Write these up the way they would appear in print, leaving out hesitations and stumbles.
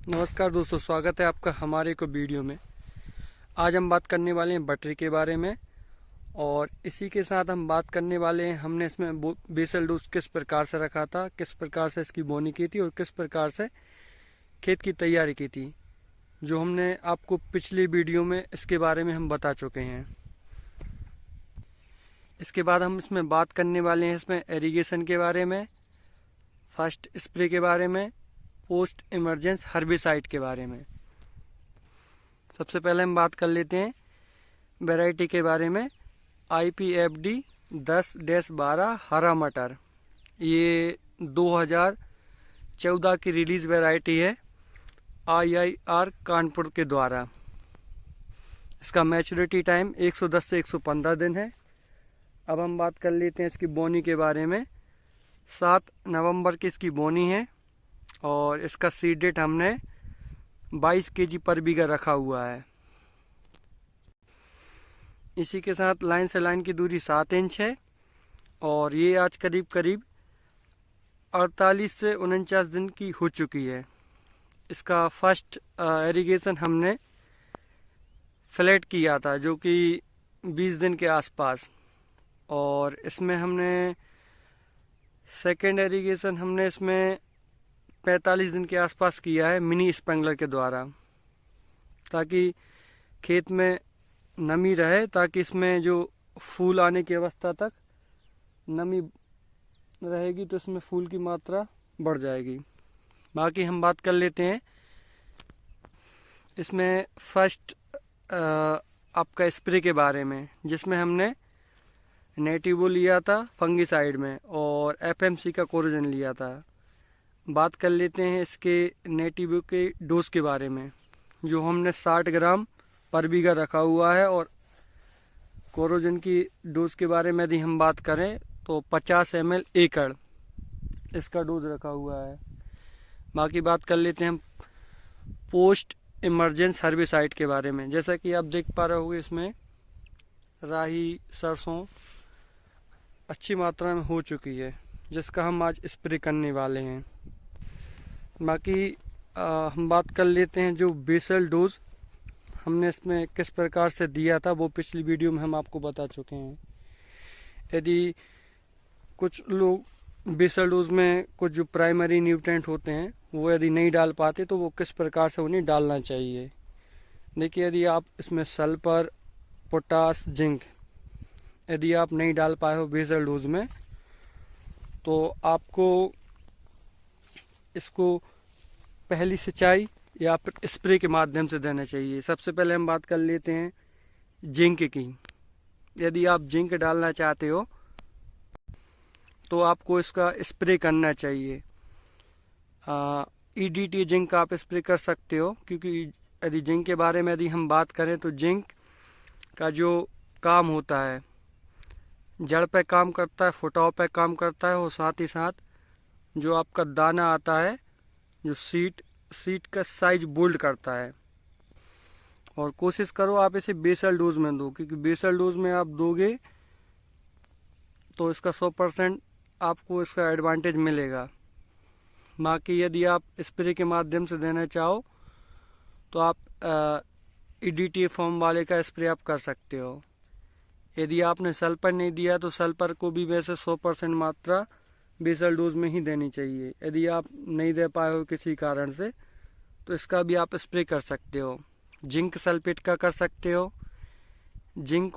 नमस्कार दोस्तों, स्वागत है आपका हमारे को वीडियो में। आज हम बात करने वाले हैं बटरी के बारे में और इसी के साथ हम बात करने वाले हैं हमने इसमें बेसल डोज किस प्रकार से रखा था, किस प्रकार से इसकी बोनी की थी और किस प्रकार से खेत की तैयारी की थी, जो हमने आपको पिछली वीडियो में इसके बारे में हम बता चुके हैं। इसके बाद हम इसमें बात करने वाले हैं इसमें एरीगेशन के बारे में, फर्स्ट स्प्रे के बारे में, पोस्ट इमरजेंस हर्बिसाइड के बारे में। सबसे पहले हम बात कर लेते हैं वैरायटी के बारे में। IPFD 10-12 हरा मटर, ये 2014 की रिलीज वैरायटी है IIR कानपुर के द्वारा। इसका मैच्योरिटी टाइम 110 से 115 दिन है। अब हम बात कर लेते हैं इसकी बोनी के बारे में। 7 नवंबर की इसकी बोनी है और इसका सीड डेट हमने 22 kg पर बीघा रखा हुआ है। इसी के साथ लाइन से लाइन की दूरी 7 इंच है और ये आज करीब करीब 48 से 49 दिन की हो चुकी है। इसका फर्स्ट इरिगेशन हमने फ्लैट किया था, जो कि 20 दिन के आसपास, और इसमें हमने सेकेंड इरिगेशन हमने इसमें 45 दिन के आसपास किया है मिनी स्प्रिंकलर के द्वारा, ताकि खेत में नमी रहे, ताकि इसमें जो फूल आने की अवस्था तक नमी रहेगी तो इसमें फूल की मात्रा बढ़ जाएगी। बाकी हम बात कर लेते हैं इसमें फर्स्ट आपका स्प्रे के बारे में, जिसमें हमने नेटिवो लिया था फंगीसाइड में और FMC का कोरोजन लिया था। बात कर लेते हैं इसके नेटिवो के डोज के बारे में, जो हमने 60 ग्राम पर बीघा रखा हुआ है, और कोरोजन की डोज के बारे में यदि हम बात करें तो 50 ml एकड़ इसका डोज रखा हुआ है। बाकी बात कर लेते हैं हम पोस्ट इमरजेंस हर्बिसाइड के बारे में। जैसा कि आप देख पा रहे होंगे, इसमें राही सरसों अच्छी मात्रा में हो चुकी है, जिसका हम आज स्प्रे करने वाले हैं। बाकी हम बात कर लेते हैं जो बेसल डोज हमने इसमें किस प्रकार से दिया था, वो पिछली वीडियो में हम आपको बता चुके हैं। यदि कुछ लोग बेसल डोज में कुछ जो प्राइमरी न्यूट्रिएंट होते हैं वो यदि नहीं डाल पाते, तो वो किस प्रकार से उन्हें डालना चाहिए। देखिए, यदि आप इसमें सल्फर, पोटास, जिंक यदि आप नहीं डाल पाए हो बेसल डोज में, तो आपको इसको पहली सिंचाई या फिर स्प्रे के माध्यम से देना चाहिए। सबसे पहले हम बात कर लेते हैं जिंक की। यदि आप जिंक डालना चाहते हो तो आपको इसका स्प्रे करना चाहिए। EDT जिंक आप स्प्रे कर सकते हो, क्योंकि यदि जिंक के बारे में यदि हम बात करें तो जिंक का जो काम होता है, जड़ पे काम करता है, फुटाव पे काम करता है, और साथ ही साथ जो आपका दाना आता है, जो सीड का साइज बोल्ड करता है। और कोशिश करो आप इसे बेसल डोज में दो, क्योंकि बेसल डोज में आप दोगे तो इसका 100% आपको इसका एडवांटेज मिलेगा। बाकी यदि आप स्प्रे के माध्यम से देना चाहो तो आप EDT फॉर्म वाले का स्प्रे आप कर सकते हो। यदि आपने सल्फर नहीं दिया तो सल्फर को भी वैसे 100% मात्रा बेसल डोज में ही देनी चाहिए। यदि आप नहीं दे पाए हो किसी कारण से, तो इसका भी आप स्प्रे कर सकते हो। जिंक सल्फेट का कर सकते हो। जिंक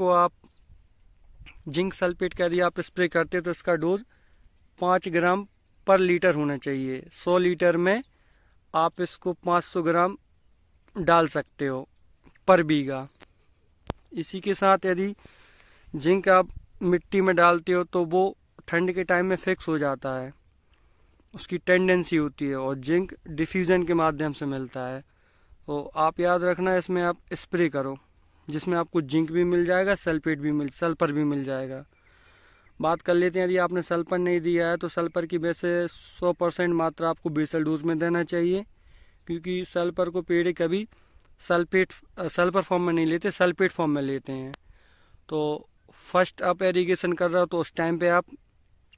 सल्फेट का यदि आप स्प्रे करते हो तो इसका डोज 5 ग्राम पर लीटर होना चाहिए। 100 लीटर में आप इसको 500 ग्राम डाल सकते हो पर बीघा। इसी के साथ यदि जिंक आप मिट्टी में डालते हो तो वो ठंड के टाइम में फिक्स हो जाता है, उसकी टेंडेंसी होती है, और जिंक डिफ्यूजन के माध्यम से मिलता है। तो आप याद रखना, इसमें आप स्प्रे करो जिसमें आपको जिंक भी मिल जाएगा, सल्फर भी मिल जाएगा। बात कर लेते हैं, यदि आपने सल्फर नहीं दिया है तो सल्फर की वैसे 100% मात्रा आपको बेसल डोज में देना चाहिए, क्योंकि सल्फर को पेड़ कभी सल्फर फॉर्म में नहीं लेते, सल्फेट फॉर्म में लेते हैं। तो फर्स्ट आप एरीगेशन कर रहे हो तो उस टाइम पे आप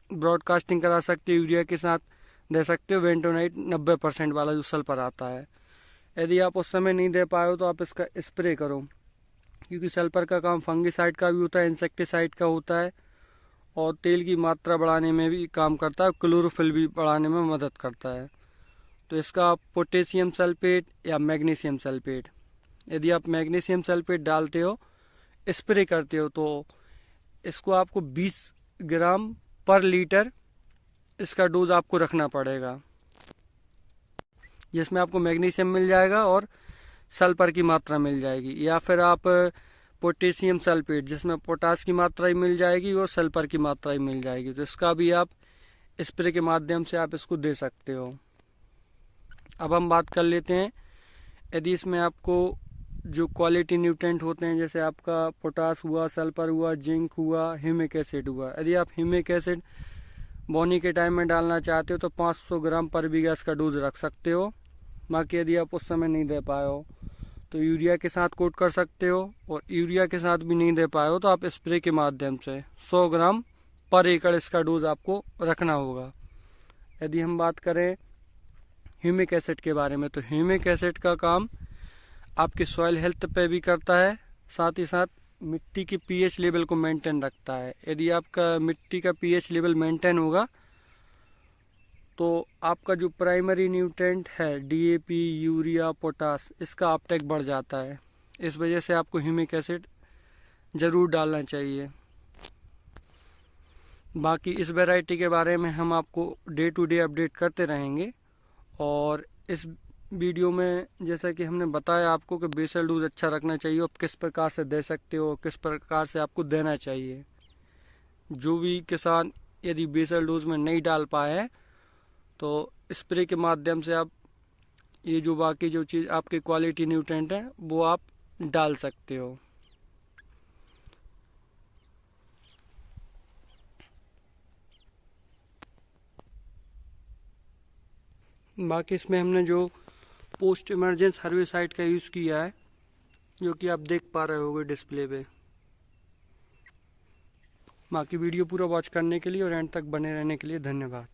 ब्रॉडकास्टिंग करा सकते हो, यूरिया के साथ दे सकते हो वेंटोनाइट 90% वाला जो सल्फर आता है। यदि आप उस समय नहीं दे पाए हो तो आप इसका स्प्रे करो, क्योंकि सल्फर का काम फंगिसाइड का भी होता है, इंसेक्टिसाइड का होता है, और तेल की मात्रा बढ़ाने में भी काम करता है, क्लोरोफिल भी बढ़ाने में मदद करता है। तो इसका आप पोटेशियम सल्फेट या मैग्नीशियम सल्फेट, यदि आप मैग्नीशियम सल्फेट डालते हो, स्प्रे करते हो, तो इसको आपको 20 ग्राम पर लीटर इसका डोज आपको रखना पड़ेगा, जिसमें आपको मैग्नीशियम मिल जाएगा और सल्फर की मात्रा मिल जाएगी। या फिर आप पोटेशियम सल्फेट, जिसमें पोटास की मात्रा ही मिल जाएगी और सल्फर की मात्रा ही मिल जाएगी, तो इसका भी आप स्प्रे के माध्यम से आप इसको दे सकते हो। अब हम बात कर लेते हैं, यदि इसमें आपको जो क्वालिटी न्यूट्रेंट होते हैं, जैसे आपका पोटास हुआ, सल्फर हुआ, जिंक हुआ, ह्यूमिक एसिड हुआ, यदि आप ह्यूमिक एसिड बोनी के टाइम में डालना चाहते हो तो 500 ग्राम पर बीघा इसका डोज रख सकते हो। बाकी यदि आप उस समय नहीं दे पाए हो तो यूरिया के साथ कोट कर सकते हो, और यूरिया के साथ भी नहीं दे पाए हो तो आप स्प्रे के माध्यम से 100 ग्राम पर एकड़ इसका डोज आपको रखना होगा। यदि हम बात करें ह्यूमिक एसिड के बारे में, तो ह्यूमिक एसिड का काम आपके सॉइल हेल्थ पे भी करता है, साथ ही साथ मिट्टी की पीएच लेवल को मेंटेन रखता है। यदि आपका मिट्टी का पीएच लेवल मेंटेन होगा तो आपका जो प्राइमरी न्यूट्रेंट है, डीएपी, यूरिया, पोटास, इसका अपटेक बढ़ जाता है। इस वजह से आपको ह्यूमिक एसिड ज़रूर डालना चाहिए। बाकी इस वैरायटी के बारे में हम आपको डे टू डे अपडेट करते रहेंगे, और इस वीडियो में जैसा कि हमने बताया आपको कि बेसल डोज अच्छा रखना चाहिए, आप किस प्रकार से दे सकते हो, किस प्रकार से आपको देना चाहिए। जो भी किसान यदि बेसल डोज में नहीं डाल पाए हैं तो स्प्रे के माध्यम से आप ये जो बाकी जो चीज़ आपके क्वालिटी न्यूट्रेंट हैं वो आप डाल सकते हो। बाकी इसमें हमने जो पोस्ट इमरजेंस हर्बिसाइड का यूज़ किया है, जो कि आप देख पा रहे होगे डिस्प्ले पे। बाकी वीडियो पूरा वॉच करने के लिए और एंड तक बने रहने के लिए धन्यवाद।